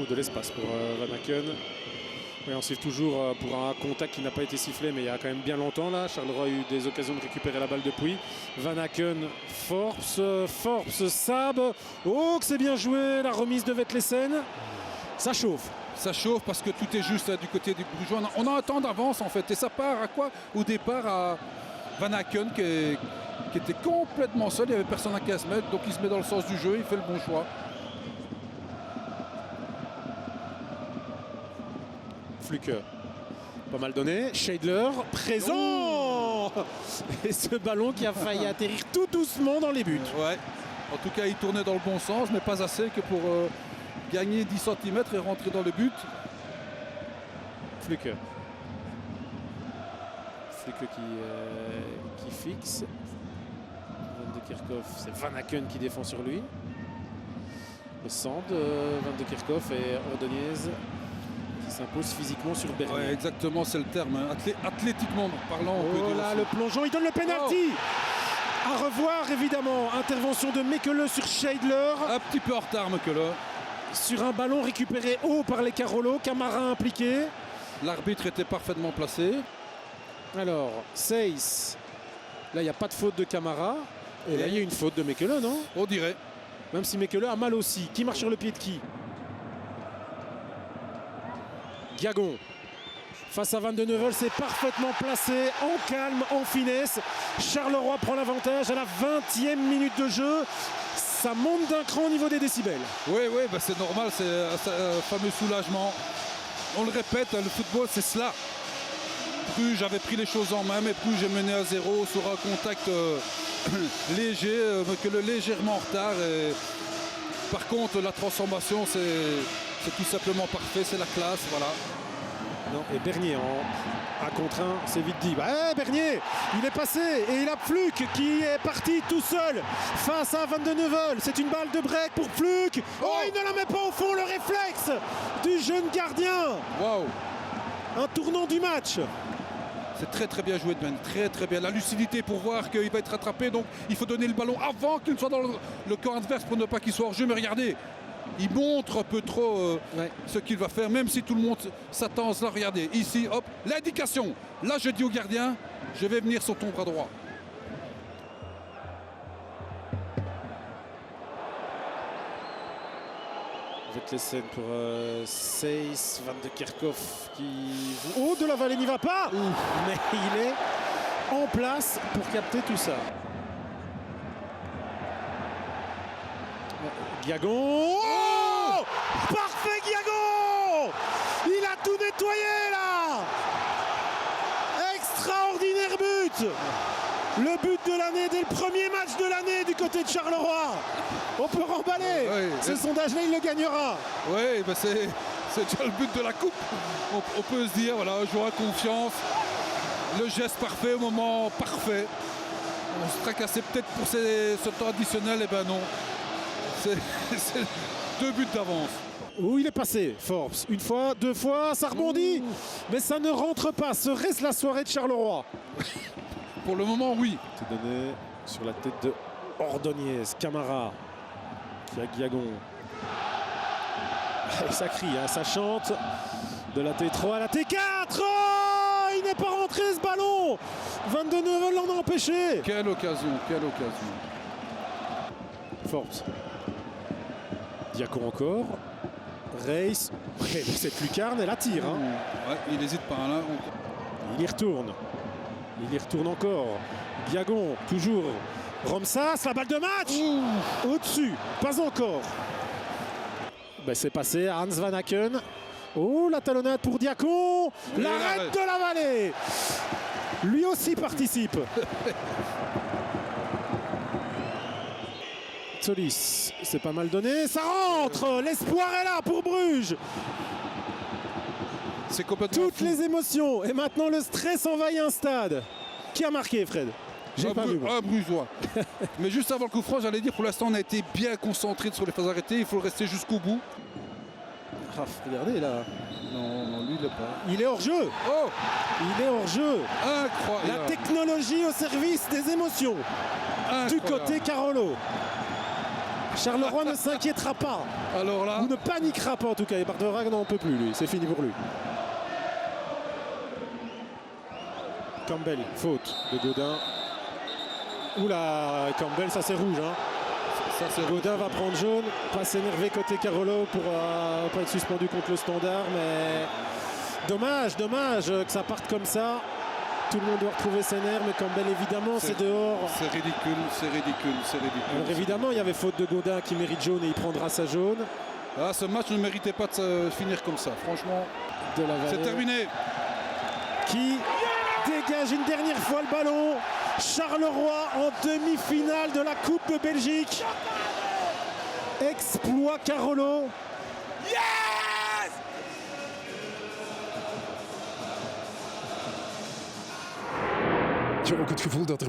ou de l'espace pour Van Aken. Oui, on suit toujours pour un contact qui n'a pas été sifflé, mais il y a quand même bien longtemps là. Charleroi a eu des occasions de récupérer la balle depuis. Van Aken, Forbes, Sab. Oh, que c'est bien joué, la remise de Vetlesen. Ça chauffe. Ça chauffe parce que tout est juste du côté du Brugeois. On a un temps d'avance en fait. Et ça part à quoi? Au départ à Van Aken qui était complètement seul. Il n'y avait personne à 15 mètres. Donc il se met dans le sens du jeu. Il fait le bon choix. Fluke, pas mal donné. Scheidler, présent. Et ce ballon qui a failli atterrir tout doucement dans les buts. Ouais. En tout cas, il tournait dans le bon sens, mais pas assez que pour gagner 10 cm et rentrer dans le but. Fluke. Fluke qui fixe. Van de Kerkhoff, c'est Van Aken qui défend sur lui. Le centre de Van de Kerkhoff et Ordonez qui s'impose physiquement sur Bernier. Ouais, exactement, c'est le terme. Hein. Athlétiquement parlant, on peut dire là, aussi. le plongeon, il donne le penalty. À revoir évidemment. Intervention de Mekele sur Scheidler. Un petit peu en retard, Mekele. Sur un ballon récupéré haut par les Carolo. Camara impliqué. L'arbitre était parfaitement placé. Alors, Seyss. Là, il n'y a pas de faute de Camara. Et là, il y a une faute de Mekele, non? On dirait. Même si Mekele a mal aussi. Qui marche sur le pied de qui? Diagon. Face à Van de Neuvel, c'est parfaitement placé, en calme, en finesse. Charleroi prend l'avantage à la 20e minute de jeu. Ça monte d'un cran au niveau des décibels. Oui, bah c'est normal, c'est un fameux soulagement. On le répète, le football, c'est cela. Bruges avait pris les choses en main, mais Bruges est mené à 0 sur un contact léger, que le légèrement en retard. Et par contre, la transformation, c'est tout simplement parfait, c'est la classe, voilà. Non, et Bernier à contre 1, c'est vite dit. Bernier, il est passé et il a Fluke qui est parti tout seul face à Van de Neuvel. C'est une balle de break pour Fluke. Oh, il ne la met pas au fond, le réflexe du jeune gardien. Waouh. Un tournant du match. C'est très très bien joué de même, très bien. La lucidité pour voir qu'il va être rattrapé, donc il faut donner le ballon avant qu'il ne soit dans le camp adverse pour ne pas qu'il soit hors jeu. Mais regardez, il montre un peu trop ce qu'il va faire, même si tout le monde s'attend à cela. Regardez, ici, hop, l'indication. Là, je dis au gardien, je vais venir sur ton bras droit. Avec les scènes pour Seyss, Van de Kerkhoff qui... Oh, de la Vallée n'y va pas. Mais il est en place pour capter tout ça. Diagon. Oh, parfait Diagon. Il a tout nettoyé là. Extraordinaire but. Le but de l'année, dès le premier match de l'année du côté de Charleroi. On peut remballer. Ce sondage-là, il le gagnera. Oui, bah c'est déjà le but de la coupe. On peut se dire, voilà, joueur à confiance. Le geste parfait au moment parfait. On se tracassait peut-être pour ce temps additionnel, et ben non. C'est 2 buts d'avance. Où il est passé, Forbes. Une fois, 2 fois, ça rebondit. Mais ça ne rentre pas. Ce reste la soirée de Charleroi. Pour le moment, oui. C'est donné sur la tête de Ordonez. Camara qui a Diagon. Et ça crie, hein, ça chante. De la T3 à la T4. Oh, il n'est pas rentré ce ballon. Van de Neuvel l'en a empêché. Quelle occasion. Forbes. Diaco encore. Reis. Cette lucarne, elle attire. Hein. Ouais, il n'hésite pas. Là. Il y retourne. Il y retourne encore. Diagon, toujours. Romsas, la balle de match. Au-dessus. Pas encore. C'est passé. Hans Van Aken. Oh, la talonnade pour Diacon. L'arrêt de la Vallée. Lui aussi participe. Solis, c'est pas mal donné, ça rentre. L'espoir est là pour Bruges. C'est complètement toutes les émotions et maintenant le stress envahit un stade. Qui a marqué, Fred? J'ai pas vu. Un Brugeois. Mais juste avant le coup franc, j'allais dire, pour l'instant on a été bien concentré sur les phases arrêtées. Il faut le rester jusqu'au bout. Regardez là. Non, lui il l'est pas. Il est hors jeu. Oh, il est hors jeu. Incroyable. La technologie au service des émotions. Du côté Carolo. Charleroi ne s'inquiétera pas. Alors là, Ou ne paniquera pas en tout cas. Et Barthez n'en peut plus, lui. C'est fini pour lui. Campbell, faute de Gaudin. Oula, Campbell, ça c'est rouge. Hein. ça, c'est Gaudin va prendre jaune. Pas s'énerver côté Carolo pour pas être suspendu contre le Standard. Mais dommage que ça parte comme ça. Tout le monde doit retrouver ses nerfs. Mais Campbell, évidemment, c'est dehors. C'est ridicule. Alors évidemment, il y avait faute de Gaudin qui mérite jaune et il prendra sa jaune. Ah, ce match ne méritait pas de finir comme ça. Franchement, c'est terminé. Qui dégage une dernière fois le ballon. Charleroi en demi-finale de la Coupe de Belgique. Exploit Carolo. Yes! Had je ook het gevoel dat er